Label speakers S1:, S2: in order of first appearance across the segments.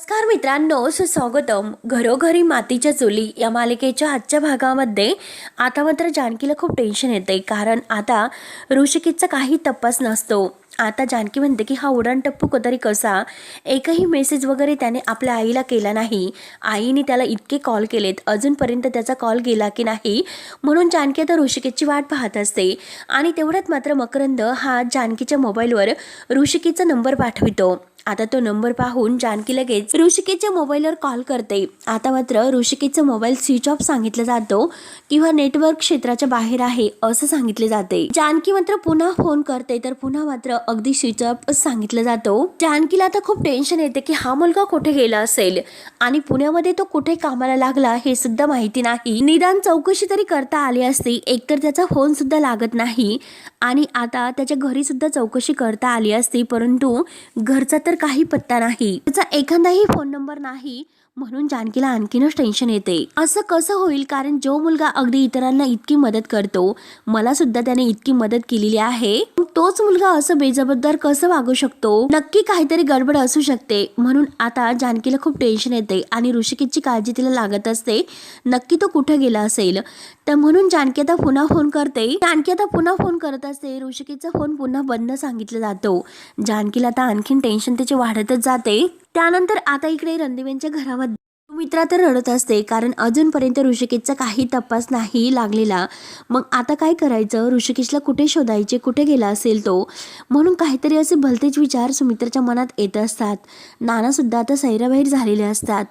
S1: नमस्कार मित्रांनो, सुस्वागतम. घरोघरी मातीच्या चुली या मालिकेच्या आजच्या भागामध्ये आता मात्र जानकीला खूप टेन्शन येते, कारण आता ऋषिकेशचा काही तपास नसतो. आता जानकी म्हणते की हा उडाणटप्पू तरी कसा, एकही मेसेज वगैरे त्याने आपल्या आईला केला नाही. आईने त्याला इतके कॉल केलेत, अजूनपर्यंत त्याचा कॉल गेला की नाही, म्हणून जानकी आता ऋषिकेशची वाट पाहत असते. आणि तेवढ्यात मात्र मकरंद हा जानकीच्या मोबाईलवर ऋषिकेशचा नंबर पाठवितो. आता तो नंबर पाहून जानकी लगेच ऋषिकेशच्या मोबाईलवर कॉल करते. आता मात्र ऋषिकेशचा मोबाईल स्विच ऑफ सांगितला जातो किंवा नेटवर्क क्षेत्राच्या बाहेर आहे असं सांगितले जाते. जानकी मात्र पुन्हा फोन करते तर पुन्हा मात्र अगदी स्विच ऑफ सांगितलं जातो. जानकीला आता खूप टेन्शन येते की हा मुलगा कुठे गेला असेल आणि पुण्यामध्ये तो कुठे कामाला लागला हे सुद्धा माहिती नाही. निदान चौकशी तरी करता आली असती, एकतर त्याचा फोन सुद्धा लागत नाही आणि आता त्याच्या घरी सुद्धा चौकशी करता आली असती, परंतु घरचा तर काही पत्ता नाही, त्याचा एखादाही फोन नंबर नाही. म्हणून जानकीला आणखीनच टेन्शन येते. असं कसं होईल, कारण जो मुलगा अगदी इतरांना इतकी मदत करतो, मला सुद्धा त्याने इतकी मदत केलेली आहे, तोच मुलगा असं बेजबाबदार कसं वागू शकतो. नक्की काहीतरी गडबड असू शकते. म्हणून आता जानकीला खूप टेन्शन येते आणि ऋषिकेशची काळजी तिला लागत असते. नक्की तो कुठे गेला असेल, तर म्हणून जानकी आता पुन्हा फोन करते. जानकी आता पुन्हा फोन करत असते. ऋषिकेशचा फोन पुन्हा बंद सांगितलं जातो. जानकीला आता आणखीन टेन्शन त्याचे वाढतच जाते. त्यानंतर आता इकडे रणदिव्यांच्या घरामध्ये सुमित्रा तर रडत असते, कारण अजूनपर्यंत ऋषिकेशचा काही तपास नाही लागलेला. मग आता काय करायचं, ऋषिकेशला कुठे शोधायचे, कुठे गेला असेल तो, म्हणून काहीतरी असे भलतेच विचार सुमित्राच्या मनात येत असतात. नाना सुद्धा आता सैराबाहेर झालेले असतात.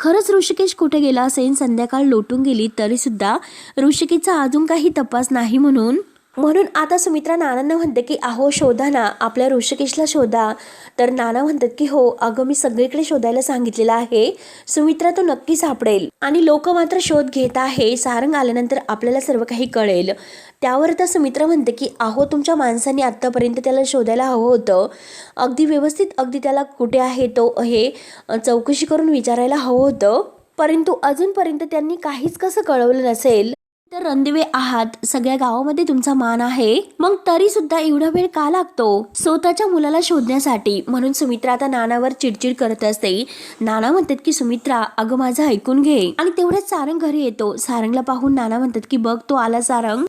S1: खरंच ऋषिकेश कुठे गेला असेल, संध्याकाळ लोटून गेली तरी सुद्धा ऋषिकेशचा अजून काही तपास नाही. म्हणून आता सुमित्रा नानांना म्हणते की अहो शोधा ना, आपल्या ऋषिकेशला शोधा. तर नाना म्हणतात की हो अगं, मी सगळीकडे शोधायला सांगितलेलं आहे, सुमित्रा तो नक्की सापडेल आणि लोक मात्र शोध घेत आहे. सारंग आल्यानंतर आपल्याला सर्व काही कळेल. त्यावर आता सुमित्रा म्हणते की अहो तुमच्या माणसांनी आत्तापर्यंत त्याला शोधायला हवं होतं, अगदी व्यवस्थित, अगदी त्याला कुठे आहे तो हे चौकशी करून विचारायला हवं होतं, परंतु अजूनपर्यंत त्यांनी काहीच कसं कळवलं नसेल. तर रणदिवे आहात, सगळ्या गावामध्ये तुमचा मान आहे, मग तरी सुद्धा एवढा वेळ का लागतो स्वतःच्या मुलाला शोधण्यासाठी. म्हणून सुमित्रा आता नानावर चिडचिड करत असते. नाना म्हणतात की सुमित्रा अगं माझं ऐकून घे. आणि तेवढ्याच सारंग घरी येतो. सारंगला पाहून नाना म्हणतात की बघ तो आला सारंग,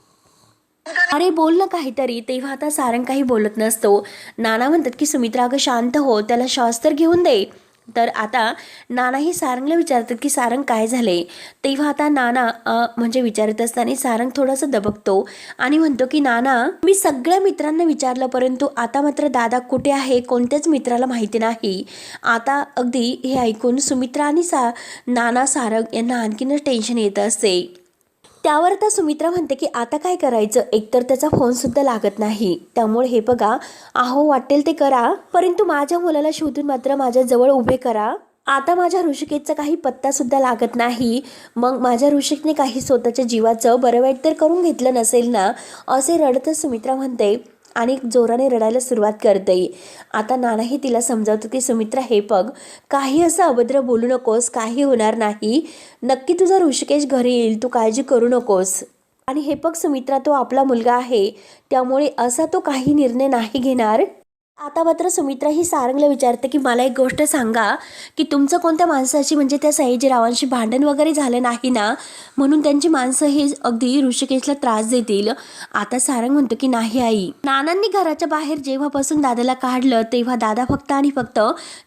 S1: अरे बोल ना काहीतरी. तेव्हा आता सारंग काही बोलत नसतो. नाना म्हणतात की सुमित्रा अगं शांत हो, त्याला श्वास तर घेऊन दे. तर आता नानाही सारंगला विचारतात की सारंग काय झाले. तेव्हा आता नाना म्हणजे विचारत असताना सारंग थोडासा दबकतो आणि म्हणतो की नाना मी सगळ्या मित्रांना विचारलं, परंतु आता मात्र दादा कुठे आहे कोणत्याच मित्राला माहिती नाही. आता अगदी हे ऐकून सुमित्रा आणि नाना सारंग यांना आणखीनच टेन्शन येत असते. त्यावर आता सुमित्रा म्हणते की आता काय करायचं, एकतर त्याचा फोन सुद्धा लागत नाही, त्यामुळे हे बघा अहो वाटेल ते करा, परंतु माझ्या मुलाला शोधून मात्र माझ्या जवळ उभे करा. आता माझ्या ऋषिकेशचा काही पत्ता सुद्धा लागत नाही, मग माझ्या ऋषिकने काही स्वतःच्या जीवाचं बरं वाईट तर करून घेतलं नसेल ना, असे रडतच सुमित्रा म्हणते आणि जोराने रडायला सुरुवात करते. आता नानाही तिला समजावतो की सुमित्रा हे बघ, काही असं अभद्र बोलू नकोस, काही होणार नाही, नक्की तुझा ऋषिकेश घरी येईल, तू काळजी करू नकोस. आणि हे बघ सुमित्रा, तो आपला मुलगा आहे, त्यामुळे असा तो काही निर्णय नाही घेणार. आता मात्र सुमित्रा ही सारंगला विचारते की मला एक गोष्ट सांगा की तुमचं कोणत्या माणसाची म्हणजे त्या सयाजीरावांशी भांडण वगैरे झालं नाही ना, म्हणून त्यांची माणसं हे अगदी ऋषिकेशला त्रास देतील. आता सारंग म्हणतो की नाही आई, नानांनी घराच्या बाहेर जेव्हापासून दादाला काढलं तेव्हा दादा फक्त आणि फक्त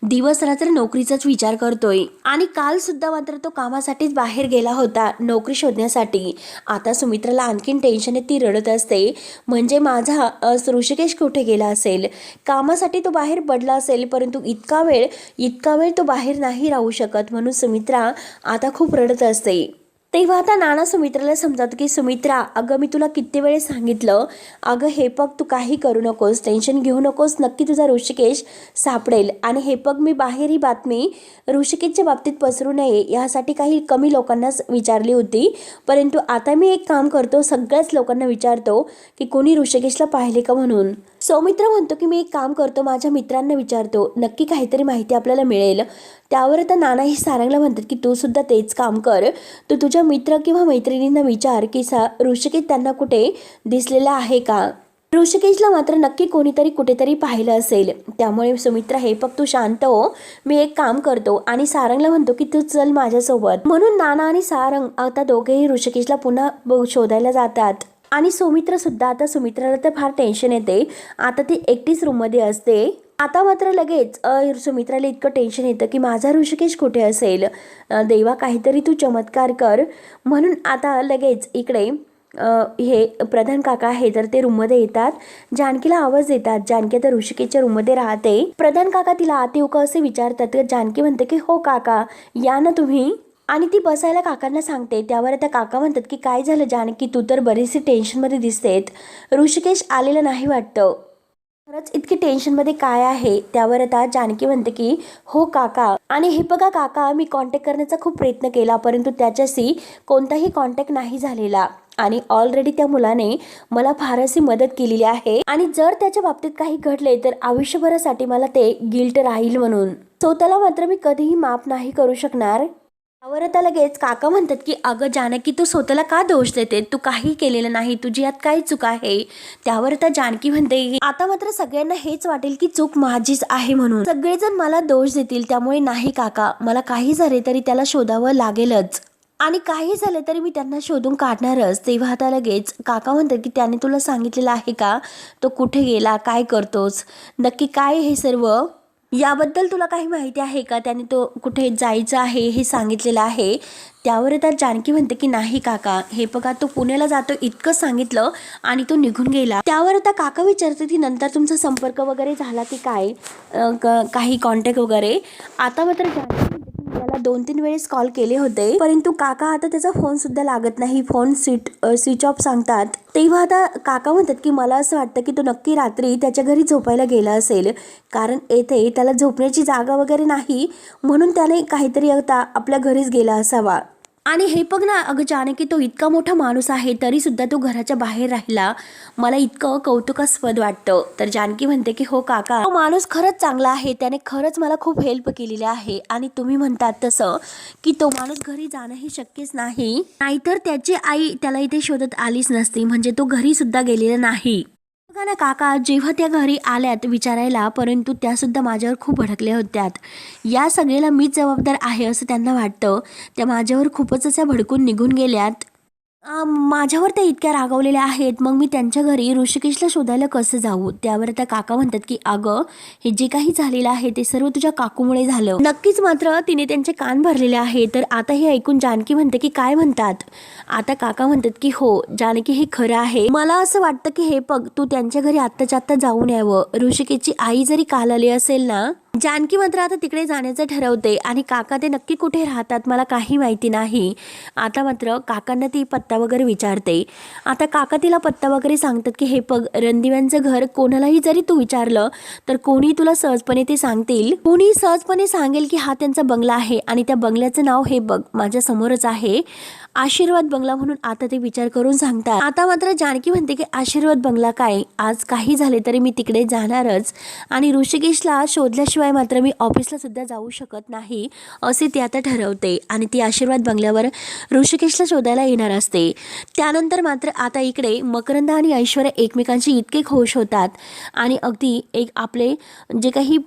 S1: दिवस रात्र नोकरीचाच विचार करतोय आणि काल सुद्धा मात्र तो कामासाठीच बाहेर गेला होता, नोकरी शोधण्यासाठी. आता सुमित्राला आणखीन टेन्शन आहे, ती रडत असते. म्हणजे माझा ऋषिकेश कुठे गेला असेल, कामासाठी तो बाहेर पडला असेल, परंतु इतका वेळ तो बाहेर नाही राहू शकत. म्हणून सुमित्रा आता खूप रडत असते. तेव्हा आता नाना सुमित्राला समजावतं की सुमित्रा अगं मी तुला किती वेळेस सांगितलं, अगं हे बघ तू काही करू नकोस, टेन्शन घेऊ नकोस, नक्की तुझा ऋषिकेश सापडेल. आणि हे बघ मी बाहेर ही बातमी ऋषिकेशच्या बाबतीत पसरू नये यासाठी काही कमी लोकांनाच विचारली होती, परंतु आता मी एक काम करतो, सगळ्याच लोकांना विचारतो की कोणी ऋषिकेशला पाहिले का म्हणून. सौमित्र म्हणतो की मी एक काम करतो, माझ्या मित्रांना विचारतो, नक्की काहीतरी माहिती आपल्याला मिळेल. त्यावर आता नानाही सारंगला म्हणतात की तू सुद्धा तेच काम कर, तू तुझ्या मित्र किंवा मैत्रिणींना विचार की ऋषिकेश त्यांना कुठे दिसलेला आहे का. ऋषिकेशला मात्र नक्की कोणीतरी कुठेतरी पाहिलं असेल. त्यामुळे सुमित्रा हे फक्त तू शांत हो, मी एक काम करतो आणि सारंगला म्हणतो की तू चल माझ्यासोबत. म्हणून नाना आणि सारंग आता दोघेही ऋषिकेशला पुन्हा शोधायला जातात. आणि सुमित्रा सुद्धा, आता सुमित्राला तर फार टेन्शन येते. आता ती एकटीच रूममध्ये असते. आता मात्र लगेच सुमित्राला इतकं टेन्शन येतं की माझा ऋषिकेश कुठे असेल. देवा काहीतरी तू चमत्कार कर. म्हणून आता लगेच इकडे हे प्रधान काका आहे तर ते रूममध्ये येतात. जानकीला आवाज देतात. जानकी आता ऋषिकेशच्या रूममध्ये राहते. प्रधान काका तिला आत येऊ का असे विचारतात. जानकी म्हणते की हो काका या ना तुम्ही. आणि ती बसायला काकांना सांगते. त्यावर आता काका म्हणतात की काय झालं जानकी, तू तर बरीचशी टेन्शनमध्ये दिसतेत. ऋषिकेश आलेला नाही वाटतं, खरंच इतकी टेन्शनमध्ये काय आहे. त्यावर आता जानकी म्हणते की हो काका, आणि हे बघा काका मी कॉन्टॅक्ट करण्याचा खूप प्रयत्न केला परंतु त्याच्याशी कोणताही कॉन्टॅक्ट नाही झालेला. आणि ऑलरेडी त्या मुलाने मला फार अशी मदत केलेली आहे आणि जर त्याच्या बाबतीत काही घडले तर आयुष्यभरासाठी मला ते गिल्ट राहील. म्हणून स्वतःला मात्र मी कधीही माफ नाही करू शकणार. त्यावर आता लगेच काका म्हणतात की अगं जानकी तू स्वतःला का दोष देते, तू काही केलेलं नाही, तुझी यात काय चूक आहे. त्यावर आता जानकी म्हणते आता मात्र सगळ्यांना हेच वाटेल की चूक माझीच आहे म्हणून सगळेजण मला दोष देतील. त्यामुळे नाही काका, मला काही झाले तरी त्याला शोधावं लागेलच आणि काही झालं तरी मी त्यांना शोधून काढणारच. तेव्हा आता लगेच काका म्हणतात की त्याने तुला सांगितलेलं आहे का, तो कुठे गेला, काय करतोस, नक्की काय हे सर्व, याबद्दल तुला काही माहिती आहे का, त्याने तो कुठे जायचं आहे हे सांगितलेलं आहे. त्यावर आता जानकी म्हणते की नाही काका, हे बघा तो पुण्याला जातो इतकं सांगितलं आणि तो निघून गेला. त्यावर आता काका विचारते की नंतर तुमचा संपर्क वगैरे झाला की काय, काही कॉन्टॅक्ट वगैरे. आता मात्र जानकी त्याला 2-3 वेळेस कॉल केले होते परंतु काका आता त्याचा फोन सुद्धा लागत नाही, फोन स्विच ऑफ सांगतात. तेव्हा आता काका म्हणतात की मला असं वाटतं की तो नक्की रात्री त्याच्या घरी झोपायला गेला असेल, कारण येथे त्याला झोपण्याची जागा वगैरे नाही म्हणून त्याने काहीतरी आता आपल्या घरीच गेला असावा. आणि हे बघ ना अगं जानकी, तो इतका मोठा माणूस आहे तरी सुद्धा तो घराच्या बाहेर राहिला, मला इतकं कौतुकास्पद वाटतं. तर जानकी म्हणते की हो काका, तो माणूस खरंच चांगला आहे, त्याने खरंच मला खूप हेल्प केलेली आहे. आणि तुम्ही म्हणतात तसं की तो माणूस घरी जाणंही शक्यच नाही, नाहीतर त्याची आई त्याला इथे शोधत आलीच नसती, म्हणजे तो घरी सुद्धा गेलेला नाही. बघा ना काका, जेव्हा त्या घरी आल्यात विचारायला परंतु त्या सुद्धा माझ्यावर खूप भडकल्या होत्यात. या सगळ्याला मीच जबाबदार आहे असं त्यांना वाटतं. त्या माझ्यावर खूपच अशा भडकून निघून गेल्यात. माझ्यावर त्या इतक्या रागावलेल्या आहेत, मग मी त्यांच्या घरी ऋषिकेशला शोधायला कसं जाऊ. त्यावर त्या काका म्हणतात की अगं हे जे काही झालेलं आहे ते सर्व तुझ्या काकूमुळे झालं. नक्कीच मात्र तिने त्यांचे कान भरलेले आहे. तर आता हे ऐकून जानकी म्हणते की काय म्हणतात. आता काका म्हणतात की हो जानकी हे खरं आहे, मला असं वाटतं की हे बघ तू त्यांच्या घरी आत्ताच्या आत्ता जाऊन यावं. ऋषिकेशची आई जरी काल आली असेल ना. जानकी मात्र आता तिकडे जाण्याचं ठरवते आणि काका ते नक्की कुठे राहतात मला काही माहिती नाही. आता मात्र काकांना ती पत्ता वगैरे विचारते. आता काका तिला पत्ता वगैरे सांगतात की हे बघ रणदिव्यांचं घर कोणालाही जरी तू विचारलं तर कोणी तुला सहजपणे ते सांगतील, कोणी सहजपणे सांगेल की हा त्यांचा बंगला आहे आणि त्या बंगल्याचं नाव हे बघ माझ्या समोरच आहे, आशीर्वाद बंगला म्हणून. आता ते विचार करून सांगतात. आता मात्र जानकी म्हणते की आशीर्वाद बंगला काय, आज काही झाले तरी मी तिकडे जाणारच आणि ऋषिकेशला शोधल्याशिवाय मात्र मी ऑफिसला सुद्धा जाऊ शकत नाही असे ती आता ठरवते आणि ती आशीर्वाद बंगल्यावर ऋषिकेशला शोधायला येणार असते. त्यानंतर मात्र आता इकडे मकरंद आणि ऐश्वर्या एकमेकांशी इतके खुश होतात आणि अगदी एक आपले जे काही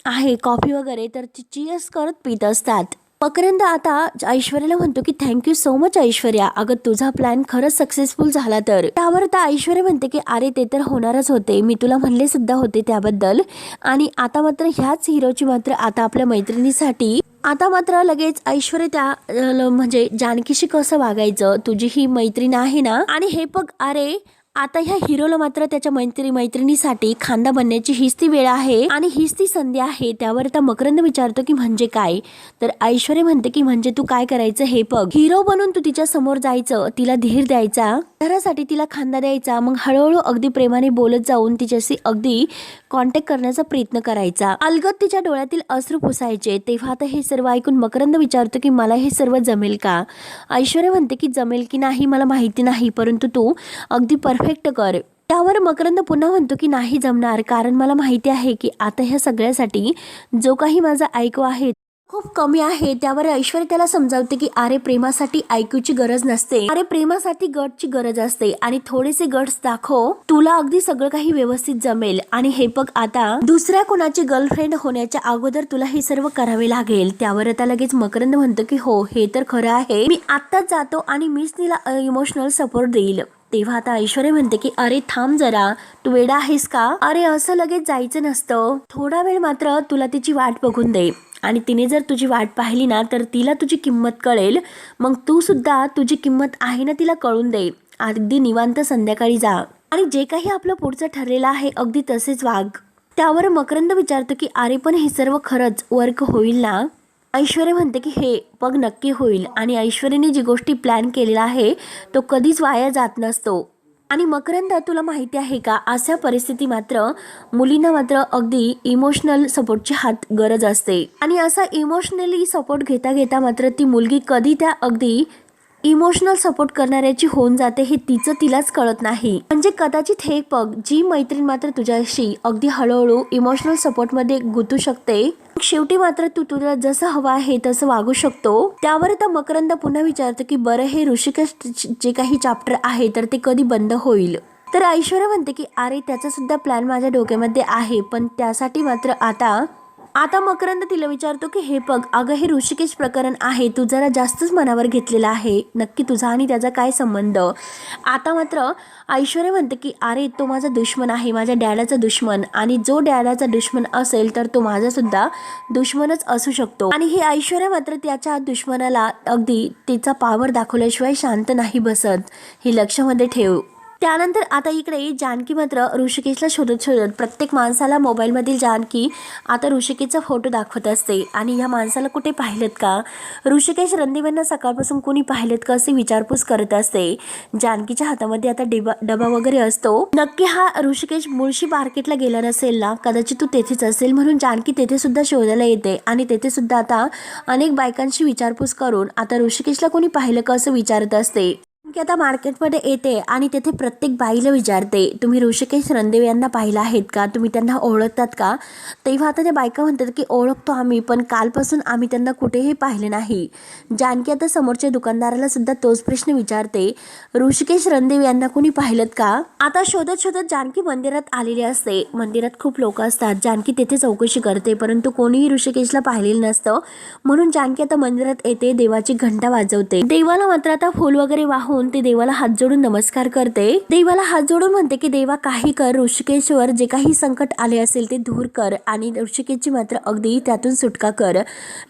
S1: आहे कॉफी वगैरे तर ती चीअर्स करत पित असतात. मकरंद आता ऐश्वर्याला म्हणतो की थँक्यू सो मच ऐश्वर्या, अगं तुझा प्लॅन खरंच सक्सेसफुल झाला तर. त्यावर आता ऐश्वर्या म्हणते की अरे ते तर होणारच होते, मी तुला म्हणले सुद्धा होते त्याबद्दल. आणि आता मात्र ह्याच हिरोची मात्र आता आपल्या मैत्रिणीसाठी आता मात्र लगेच ऐश्वर्या त्या म्हणजे जानकीशी कसं वागायचं, तुझी ही मैत्रीण आहे ना. आणि हे बघ अरे आता ह्या हिरोला मात्र त्याच्या मैत्रिणीसाठी खांदा बनण्याची हीच ती वेळ आहे आणि हीच ती संधी आहे. त्यावर आता मकरंद विचारतो की म्हणजे काय. तर ऐश्वर्या म्हणते की म्हणजे तू काय करायचं हे बघ, हिरो बनून तू तिच्या समोर जायचं, तिला धीर द्यायचा, घरासाठी तिला खांदा द्यायचा, मग हळूहळू अगदी प्रेमाने बोलत जाऊन तिच्याशी अगदी कॉन्टॅक्ट करण्याचा प्रयत्न करायचा, अलगद तिच्या डोळ्यातील अश्रू पुसायचे. तेव्हा आता हे सर्व ऐकून मकरंद विचारतो की मला हे सर्व जमेल का. ऐश्वर्या म्हणते की जमेल की नाही मला माहिती नाही परंतु तू अगदी परफेक्ट कर. त्यावर मकरंद पुन्हा म्हणतो की नाही जमणार, कारण मला माहिती आहे की आता ह्या सगळ्यासाठी जो काही माझा ऐकू आहे खूप कमी आहे. त्यावर ऐश्वर्या त्याला समजावते की अरे प्रेमासाठी आयक्यूची गरज नसते, अरे प्रेमासाठी गटची गरज असते आणि थोडेसे गट्स दाखव, तुला अगदी सगळं काही व्यवस्थित जमेल. आणि हे बघ, आता दुसऱ्या कोणाची गर्लफ्रेंड होण्याच्या अगोदर तुला हे सर्व करावे लागेल. त्यावर आता लगेच मकरंद म्हणतो की हो, हे तर खरं आहे, मी आत्ताच जातो आणि मीच तिला इमोशनल सपोर्ट देईल. तेव्हा आता ऐश्वर्या म्हणते की अरे थांब जरा, तू वेडा आहेस का? अरे असं लगेच जायचं नसतं, थोडा वेळ मात्र तुला तिची वाट बघून दे आणि तिने जर तुझी वाट पाहिली ना तर तिला तुझी किंमत कळेल, मग तू सुद्धा तुझी किंमत आहे ना तिला कळून दे. अगदी निवांत संध्याकाळी जा आणि जे काही आपलं पुढचं ठरलेलं आहे अगदी तसेच वाग. त्यावर मकरंद विचारतो की अरे पण हे सर्व खरंच वर्क होईल ना? ऐश्वर्या म्हणते की हे बघ नक्की होईल आणि ऐश्वर्याने जी गोष्टी प्लॅन केलेला आहे तो कधीच वाया जात नसतो. आणि मकरंद, तुला माहिती आहे का, अशा परिस्थिती मात्र मुलींना मात्र अगदी इमोशनल सपोर्टची हात गरज असते आणि असा इमोशनली सपोर्ट घेता घेता मात्र ती मुलगी कधी त्या अगदी इमोशनल सपोर्ट करणाऱ्याची होऊन जाते हे तिलाच कळत नाही. म्हणजे कदाचित हे बघ, जी मैत्रीण मात्र तुझ्याशी अगदी हळूहळू इमोशनल सपोर्टमध्ये गुंतू शकते, शेवटी मात्र तू तुला जसं हवं आहे तसं वागू शकतो. त्यावर आता मकरंद पुन्हा विचारतो की बरं हे ऋषिकेश जे काही चॅप्टर आहे तर ते कधी बंद होईल? तर ऐश्वर्या म्हणते की अरे त्याचा सुद्धा प्लॅन माझ्या डोक्यामध्ये आहे, पण त्यासाठी मात्र आता मकरंद तिला विचारतो की हे बघ अगं, हे ऋषिकेश प्रकरण आहे, तू जरा जास्तच मनावर घेतलेला आहे, नक्की तुझा आणि त्याचा काय संबंध? आता मात्र ऐश्वर्या म्हणते की अरे तो माझा दुश्मन आहे, माझ्या डॅडाचा दुश्मन, आणि जो डॅडाचा दुश्मन असेल तर तो माझा सुद्धा दुश्मनच असू शकतो. आणि ही ऐश्वर्या मात्र त्याच्या दुश्मनाला अगदी तिचा पावर दाखवल्याशिवाय शांत नाही बसत, हे लक्षामध्ये ठेव. त्यानंतर आता इकडे जानकी मात्र ऋषिकेशला शोधत शोधत प्रत्येक माणसाला मोबाईलमधील जानकी आता ऋषिकेशचा फोटो दाखवत असते. आणि या माणसाला कुठे पाहिलेत का, ऋषिकेश रणदीवांना सकाळपासून कोणी पाहिलेत का असे विचारपूस करत असते. जानकीच्या हातामध्ये आता डबा वगैरे असतो. नक्की हा ऋषिकेश मुळशी मार्केटला गेला नसेल ना, कदाचित तू तेथेच असेल, म्हणून जानकी तेथे सुद्धा शोधायला येते आणि तेथे सुद्धा आता अनेक बायकांशी विचारपूस करून आता ऋषिकेशला कोणी पाहिलं का असं विचारत असते. की आता मार्केटमध्ये येते आणि तेथे प्रत्येक बाईला विचारते, तुम्ही ऋषिकेश रणदेव यांना पाहिलं आहेत का, तुम्ही त्यांना ओळखतात का? तेव्हा आता त्या बायका म्हणतात की ओळखतो आम्ही, पण कालपासून आम्ही त्यांना कुठेही पाहिलं नाही. जानकी आता समोरच्या दुकानदाराला सुद्धा तोच प्रश्न विचारते, ऋषिकेश रणदेव यांना कोणी पाहिलं का? आता शोधत शोधत जानकी मंदिरात आलेली असते. मंदिरात खूप लोक असतात. जानकी तेथे चौकशी करते, परंतु कोणीही ऋषिकेशला पाहिलेलं नसतं. म्हणून जानकी आता मंदिरात येते, देवाची घंटा वाजवते. देवाला मात्र आता फूल वगैरे वाहून ते देवाला हात जोडून नमस्कार करते. देवाला हात जोडून म्हणते की देवा काही कर, ऋषिकेशवर जे काही संकट आले असेल ते दूर कर आणि ऋषिकेशची मात्र अगदी त्यातून सुटका कर,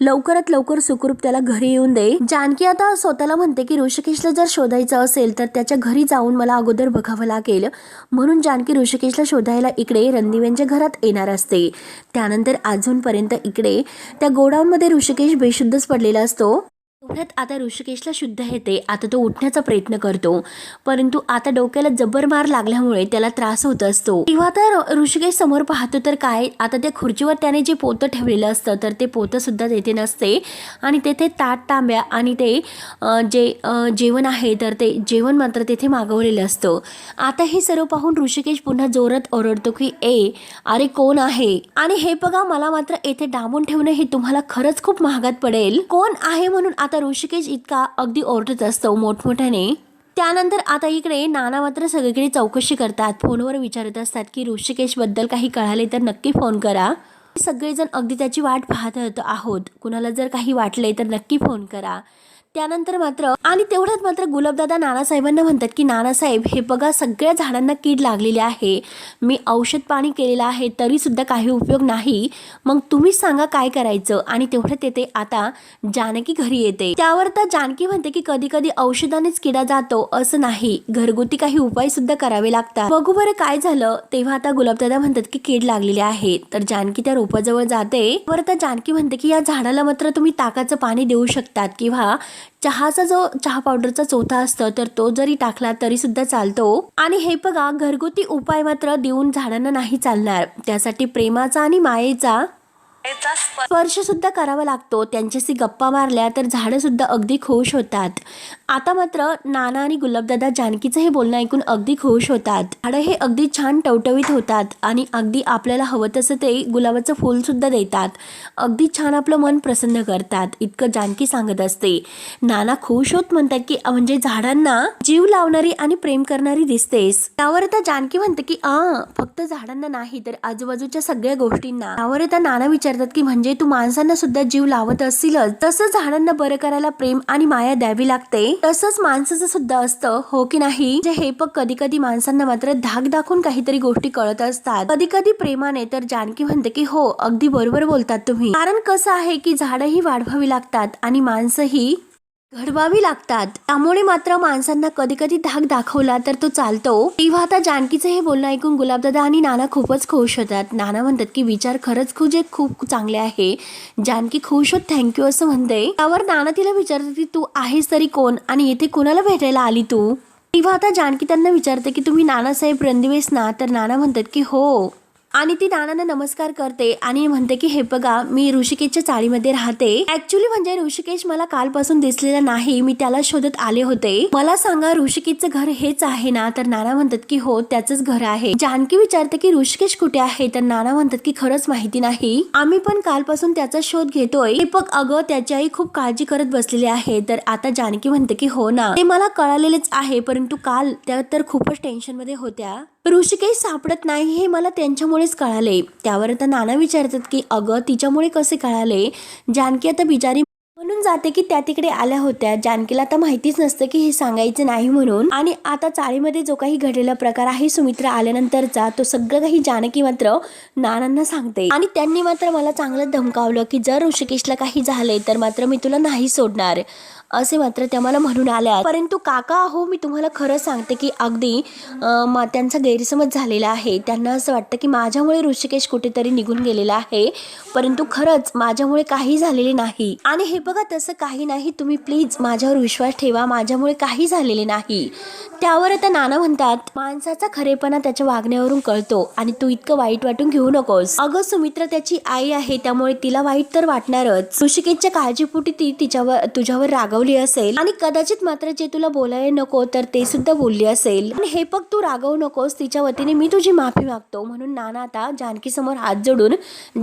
S1: लवकरात लवकर सुखरूप त्याला घरी येऊन दे. जानकी आता स्वतःला म्हणते की ऋषिकेशला जर शोधायचं असेल तर त्याच्या घरी जाऊन मला अगोदर बघावं लागेल. म्हणून जानकी ऋषिकेशला शोधायला इकडे रणदिव्यांच्या घरात येणार असते. त्यानंतर अजूनपर्यंत इकडे त्या गोडाऊनमध्ये ऋषिकेश बेशुद्धच पडलेला असतो. तेवढ्यात आता ऋषिकेशला शुद्ध येते. आता तो उठण्याचा प्रयत्न करतो, परंतु आता डोक्याला जबर मार लागल्यामुळे त्याला त्रास होत असतो. तेव्हा तर ऋषिकेश समोर पाहतो तर काय, आता त्या खुर्चीवर त्याने जे पोतं ठेवलेलं असतं तर ते पोतं सुद्धा तेथे नसते आणि तेथे ताट तांब्या आणि ते जे जेवण आहे तर ते जेवण मात्र तेथे मागवलेलं असतं. आता हे सर्व पाहून ऋषिकेश पुन्हा जोरात ओरडतो की अरे कोण आहे? आणि हे बघा, मला मात्र येथे डांबून ठेवणं हे तुम्हाला खरंच खूप महागात पडेल. कोण आहे म्हणून आता ऋषिकेश इतका अगदी ओरडत असतो मोठमोठ्याने. त्यानंतर आता इकडे नाना मात्र सगळीकडे चौकशी करतात, फोनवर विचारत असतात की ऋषिकेश बद्दल काही कळाले तर नक्की फोन करा. सगळेजण अगदी त्याची वाट पाहत आहोत, कुणाला जर काही वाटले तर नक्की फोन करा. त्यानंतर मात्र आणि तेवढ्यात मात्र गुलाबदादा नानासाहेबांना म्हणतात की नानासाहेब हे बघा, सगळ्या झाडांना कीड लागलेली आहे, मी औषध पाणी केलेलं आहे तरी सुद्धा काही उपयोग नाही, मग तुम्हीच सांगा काय करायचं. आणि तेवढ्यात येते आता जानकी घरी येते. त्यावर तर जानकी म्हणते की कधी कधी औषधानेच किडा जातो असं नाही, घरगुती काही उपाय सुद्धा करावे लागतात, बघू बरं काय झालं. तेव्हा आता गुलाबदादा म्हणतात की कीड लागलेली आहे. तर जानकी त्या रोपाजवळ जाते. वर तर जानकी म्हणते की या झाडाला मात्र तुम्ही ताकाचं पाणी देऊ शकतात किंवा चहाचा जो चहा पावडरचा चोथा असतो तर तो जरी टाकला तरी सुद्धा चालतो. आणि हे बघा, घरगुती उपाय मात्र देऊन झाडांना नाही चालणार, त्यासाठी प्रेमाचा आणि मायेचा स्पर्श सुद्धा करावा लागतो. त्यांच्याशी गप्पा मारल्या तर झाडं सुद्धा अगदी खुश होतात. आता मात्र नाना आणि गुलाबदादा जानकीचं हे बोलणं ऐकून अगदी खुश होतात. झाडं हे अगदी छान टवटवीत होतात आणि अगदी आपल्याला हवं तसं ते गुलाबाचं फूल सुद्धा देतात. अगदी छान आपलं मन प्रसन्न करतात, इतकं जानकी सांगत असते. नाना खुश होत म्हणतात की म्हणजे झाडांना जीव लावणारी आणि प्रेम करणारी दिसतेस. त्यावर आता जानकी म्हणते की फक्त झाडांना नाही तर आजूबाजूच्या सगळ्या गोष्टींना. त्यावर आता नाना विचारतात की म्हणजे तू माणसांना सुद्धा जीव लावत असशीलच, तसंच झाडांना बरं करायला प्रेम आणि माया द्यावी लागते, तसंच माणसाचं सुद्धा असतं, हो की नाही? जे हे पण कधी कधी माणसांना मात्र धाक दाखवून काहीतरी गोष्टी कळत असतात, कधी कधी प्रेमाने. तर जानकी म्हणते की हो, अगदी बरोबर बोलतात तुम्ही. कारण कसं आहे की झाडंही वाढवावी लागतात आणि माणसंही घडवावी लागतात. त्यामुळे मात्र माणसांना कधी कधी धाक दाखवला तर तो चालतो. तेव्हा आता जानकीचं हे बोलणं ऐकून गुलाबदादा आणि नाना खूपच खुश होतात. नाना म्हणतात की विचार खरंच खूप चांगले आहे. जानकी खुश होत थँक्यू असं म्हणते. त्यावर नाना तिला विचारतात की तू आहेस तरी कोण आणि इथे कोणाला भेटायला आली तू? तेव्हा आता जानकी त्यांना विचारते की तुम्ही नानासाहेब रणदिवेस ना? तर नाना म्हणतात की हो. आणि ती नानांना नमस्कार करते आणि म्हणते की हे बघा, मी ऋषिकेशच्या चाळीमध्ये राहते. ऍक्च्युली म्हणजे ऋषिकेश मला कालपासून दिसलेला नाही, मी त्याला शोधत आले होते. मला सांगा ऋषिकेशचं घर हेच आहे ना? तर नाना म्हणतात की हो, त्याचंच घर आहे. जानकी विचारते की ऋषिकेश कुठे आहे? तर नाना म्हणतात की खरंच माहिती नाही, आम्ही पण कालपासून त्याचा शोध घेतोय. दीपक अगं त्याची आई खूप काळजी करत बसलेली आहे. तर आता जानकी म्हणते की हो ना, ते मला कळालेलेच आहे, परंतु काल त्या तर खूपच टेन्शन मध्ये होत्या. ऋषिकेश सापडत नाही हे मला त्यांच्यामुळेच कळाले. त्यावर आता नाना विचारतात की अगं तिच्यामुळे कसे कळाले? जानकी आता बिचारी म्हणून जाते की त्या तिकडे आल्या होत्या. जानकीला आता माहितीच नसतं की हे सांगायचं नाही म्हणून. आणि आता चाळीमध्ये जो काही घडलेला प्रकार आहे सुमित्रा आल्यानंतरचा, तो सगळं काही जानकी मात्र नानांना सांगते. आणि त्यांनी मात्र मला चांगलं धमकावलं की जर ऋषिकेशला काही झाले तर मात्र मी तुला नाही सोडणार, असे मात्र त्या मला म्हणून आल्या. परंतु काका हो, मी तुम्हाला खरं सांगते की अगदी त्यांचा गैरसमज झालेला आहे. त्यांना असं वाटतं की माझ्यामुळे ऋषिकेश कुठेतरी निघून गेलेला आहे, परंतु खरंच माझ्यामुळे काही झालेले नाही. आणि हे बघा, तसं काही नाही, तुम्ही प्लीज माझ्यावर विश्वास ठेवा, माझ्यामुळे काही झालेले नाही. त्यावर आता नाना म्हणतात माणसाचा खरेपणा त्याच्या वागण्यावरून कळतो आणि तू इतकं वाईट वाटून घेऊ नकोस. अगं सुमित्रा त्याची आई आहे, त्यामुळे तिला वाईट तर वाटणारच. ऋषिकेशच्या काळजीपोटी ती तुझ्यावर रागवली असेल आणि कदाचित मात्र जे तुला बोलायला नको तर ते सुद्धा बोलली असेल. आणि हे बघ, तू रागवू नकोस, तिच्या वतीने मी तुझी माफी मागतो. म्हणून नाना आता जानकी समोर हात जोडून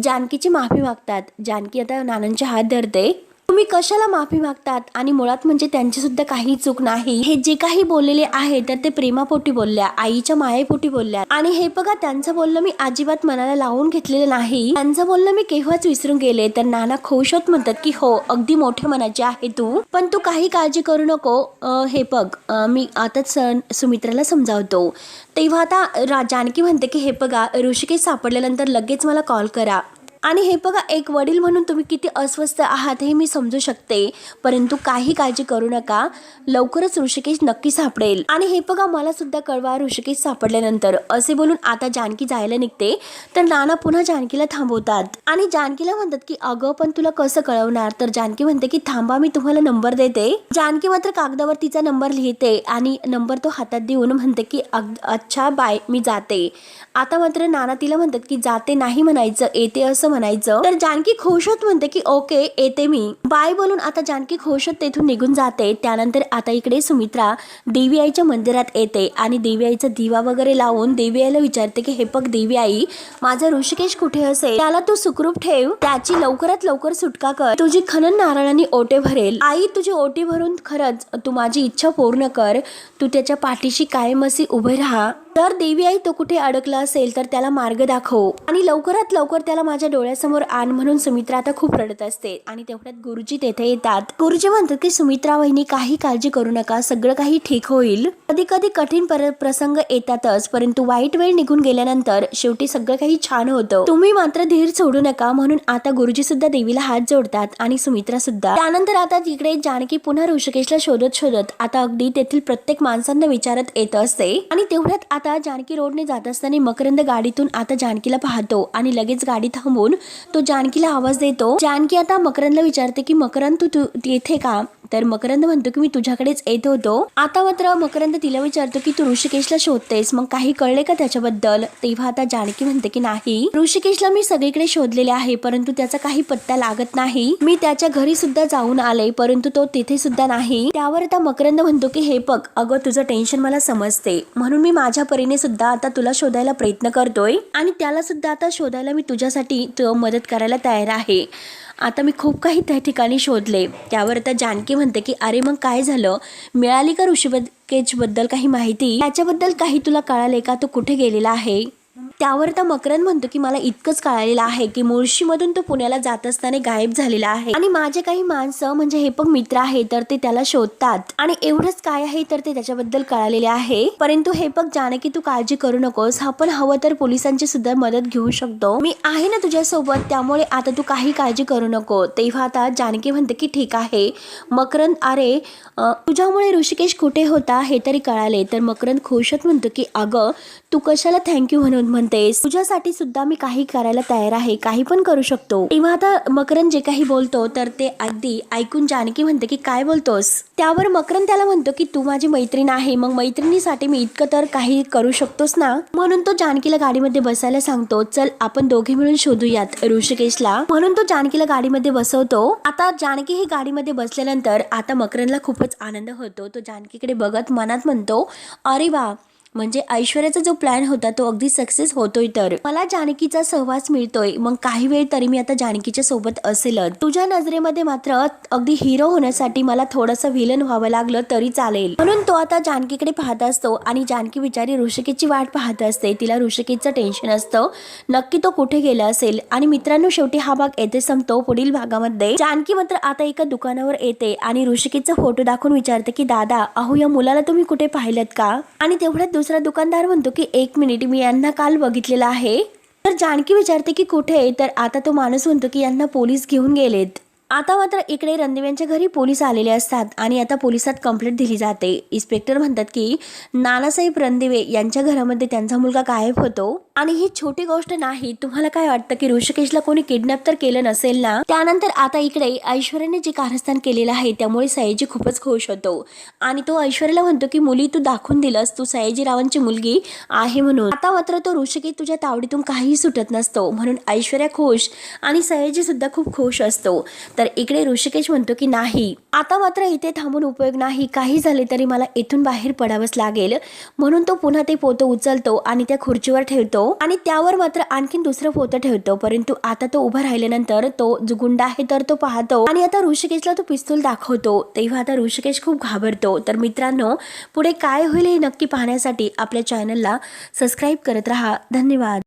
S1: जानकीची माफी मागतात. जानकी आता नानांचे हात धरते. तुम्ही कशाला माफी मागतात? आणि मुळात म्हणजे त्यांची सुद्धा काही चूक नाही. हे जे काही बोललेले आहे तर ते प्रेमापोटी बोलल्या, आईच्या मायेपोटी बोलल्या. आणि हे बघा, त्यांचं बोलणं मी अजिबात मनाला लावून घेतलेलं नाही, त्यांचं बोलणं मी केव्हाच विसरून गेले. तर नाना खुश होत म्हणतात की हो, अगदी मोठ्या मनाची आहे तू, पण तू काही काळजी करू नको. हे बघ, मी आताच सुमित्राला समजावतो. तेव्हा आता जानकी म्हणते की हे बघा, ऋषिकेश सापडल्यानंतर लगेच मला कॉल करा. आणि हे बघा, एक वडील म्हणून तुम्ही किती अस्वस्थ आहात हे मी समजू शकते, परंतु काही काळजी करू नका, लवकरच ऋषिकेश नक्की सापडेल. आणि हे बघा, मला सुद्धा कळवा ऋषिकेश सापडल्यानंतर, असे बोलून आता जानकी जायला निघते. तर नाना पुन्हा जानकीला थांबवतात आणि जानकीला म्हणतात की अगं पण तुला कसं कळवणार? तर जानकी म्हणते की थांबा, मी तुम्हाला नंबर देते. जानकी मात्र कागदावर तिचा नंबर लिहिते आणि नंबर तो हातात देऊन म्हणते की अच्छा बाय, मी जाते. आता मात्र नाना तिला म्हणतात की जाते नाही म्हणायचं, येते असं म्हणायचं. तर जानकी खुश होत म्हणते की ओके, येते मी, बाय बोलून आता जानकी खुश होत तेथून निघून जाते. त्यानंतर आता इकडे सुमित्रा देवी आईच्या मंदिरात येते आणि देवी आईचा दिवा वगैरे लावून देवी आईला विचारते की हे बघ देवी आई, माझा ऋषिकेश कुठे असेल त्याला तू सुखरूप ठेव, त्याची लवकरात लवकर सुटका कर, तुझी खणन नारळांनी ओटे भरेल. आई तुझी ओटी भरून खरंच तू माझी इच्छा पूर्ण कर, तू त्याच्या पाठीशी कायम अशी उभे राहा. तर देवी आई तो कुठे अडकला असेल तर त्याला मार्ग दाखव आणि लवकरात लवकर त्याला माझ्या डोळ्यासमोर आण. म्हणून सुमित्रा आता खूप रडत असते आणि तेवढ्यात गुरुजी तेथे येतात. गुरुजी म्हणतात की सुमित्रा वहिनी, काही काळजी करू नका, सगळं काही ठीक होईल. कधी कधी कठीण प्रसंग येतातच, परंतु वाईट वेळ निघून गेल्यानंतर शेवटी सगळं काही छान होतं. तुम्ही मात्र धीर सोडू नका. म्हणून आता गुरुजी सुद्धा देवीला हात जोडतात आणि सुमित्रा सुद्धा. त्यानंतर आता तिकडे जानकी पुन्हा ऋषिकेशला शोधत आता अगदी तेथील प्रत्येक माणसांना विचारत येत असते. आणि तेवढ्यात आता जानकी रोडने जात असताना मकरंद गाडीतून आता जानकीला पाहतो आणि लगेच गाडी थांबवून तो जानकीला आवाज देतो. जानकी आता मकरंदला विचारते की मकरंद तू येथे का? तर मकरंद म्हणतो की मी तुझ्याकडेच येत होतो. आता मात्र मकरंद तिला विचारतो की तू ऋषिकेशला शोधतेस, मग काही कळले का त्याच्याबद्दल? तेव्हा आता जानकी म्हणते की नाही, ऋषिकेशला मी सगळीकडे शोधलेले आहे परंतु त्याचा काही पत्ता लागत नाही. मी त्याच्या घरी सुद्धा जाऊन आले परंतु तो तिथे सुद्धा नाही. त्यावर आता मकरंद म्हणतो की हे बघ अगं, तुझं टेन्शन मला समजते, म्हणून मी माझ्या परीने सुद्धा आता तुला शोधायला प्रयत्न करतोय आणि त्याला सुद्धा आता शोधायला मी तुझ्यासाठी मदत करायला तयार आहे. आता मी खूप काही त्या ठिकाणी शोधले. त्यावर आता जानकी म्हणते की अरे मग काय झालं, मिळाली का ऋषिकेशबद्दल काही माहिती? त्याच्याबद्दल काही तुला कळाले का, तो कुठे गेलेला आहे? त्यावर तर मकरंद म्हणतो की मला इतकंच कळालेलं आहे की मुळशीमधून तो पुण्याला जात असताना गायब झालेला आहे आणि माझे काही माणसं म्हणजे हे पण मित्र आहे तर ते त्याला शोधतात आणि एवढंच काय आहे तर ते त्याच्याबद्दल कळालेले आहे. परंतु हे बघ जानकी, तू काळजी करू नकोस, आपण हवं तर पोलिसांची सुद्धा मदत घेऊ शकतो, मी आहे ना तुझ्यासोबत, त्यामुळे आता तू काही काळजी करू नको. तेव्हा आता जानकी म्हणते की ठीक आहे. मकरंद, अरे तुझ्यामुळे ऋषिकेश कुठे होता हे तरी कळाले. तर मकरंद खुशच म्हणतो की अगं तू कशाला थँक्यू म्हणतेस, तुझ्यासाठी सुद्धा मी काही करायला तयार आहे, काही पण करू शकतो. तेव्हा आता मकरंद जे काही बोलतो तर ते अगदी ऐकून जानकी म्हणते की काय बोलतोस? त्यावर मकरंद त्याला म्हणतो की तू माझी मैत्रीण आहे, मग मैत्रिणीसाठी मी इतकं तर काही करू शकतोस ना. म्हणून तो जानकीला गाडीमध्ये बसायला सांगतो. चल आपण दोघे मिळून शोधूयात ऋषिकेशला. म्हणून तो जानकीला गाडीमध्ये बसवतो. आता जानकी ही गाडीमध्ये बसल्यानंतर आता मकरंदला खूपच आनंद होतो. तो जानकीकडे बघत मनात म्हणतो अरे वा, म्हणजे ऐश्वर्याचा जो प्लॅन होता तो अगदी सक्सेस होतोय. तर मला जानकीचा सहवास मिळतोय, मग काही वेळ तरी मी आता जानकीच्या सोबत असेलच. तुझ्या नजरेमध्ये मात्र अगदी हिरो होण्यासाठी मला थोडंसं व्हिलन व्हावं लागलं तरी चालेल. म्हणून तो आता जानकीकडे पाहत असतो आणि जानकी बिचारी ऋषिकेशची वाट पाहत असते. तिला ऋषिकेशचं टेन्शन असतं, नक्की तो कुठे गेला असेल. आणि मित्रांनो, शेवटी हा भाग येथे संपतो. पुढील भागामध्ये जानकी मात्र आता एका दुकानावर येते आणि ऋषिकेशचा फोटो दाखवून विचारते की दादा, अहो या मुलाला तुम्ही कुठे पाहिलत का? आणि तेवढ्यात दुसरा दुकानदार म्हणतो की एक मिनिट, मी यांना काल बघितलेलं आहे. तर जानकी विचारते की कुठे? तर आता तो माणूस म्हणतो की यांना पोलीस घेऊन गेलेत. आता मात्र इकडे रणदिव्यांच्या घरी पोलीस आलेले असतात आणि आता पोलिसात कंप्लेंट दिली जाते. इन्स्पेक्टर म्हणतात की नानासाहेब रणदिवे यांच्या घरामध्ये त्यांचा मुलगा गायब होतो आणि ही छोटी गोष्ट नाही. तुम्हाला काय वाटतं की ऋषिकेशला कोणी किडनॅप तर केलं नसेल ना? त्यानंतर आता इकडे ऐश्वर्याने जे कारस्थान केलेलं आहे त्यामुळे सयाजी खूपच खुश होतो आणि तो ऐश्वर्याला म्हणतो की मुली, तू दाखवून दिलंस तू सयाजीरावांची मुलगी आहे म्हणून. आता मात्र तो ऋषिकेश तुझ्या तावडीतून काही सुटत नसतो, म्हणून ऐश्वर्या खुश आणि सयाजी सुद्धा खूप खुश असतो. तर इकडे ऋषिकेश म्हणतो की नाही, आता मात्र इथे थांबून उपयोग नाही, काही झाले तरी मला इथून बाहेर पडावंच लागेल. म्हणून तो पुन्हा ते पोतं उचलतो आणि त्या खुर्चीवर ठेवतो आणि त्यावर मात्र आणखीन दुसरं पोतं ठेवतो. परंतु आता तो उभा राहिल्यानंतर तो जो गुंडा आहे तर तो पाहतो आणि आता ऋषिकेशला तो पिस्तूल दाखवतो. तेव्हा आता ऋषिकेश खूप घाबरतो. तर मित्रांनो, पुढे काय होईल हे नक्की पाहण्यासाठी आपल्या चॅनलला सबस्क्राईब करत राहा. धन्यवाद.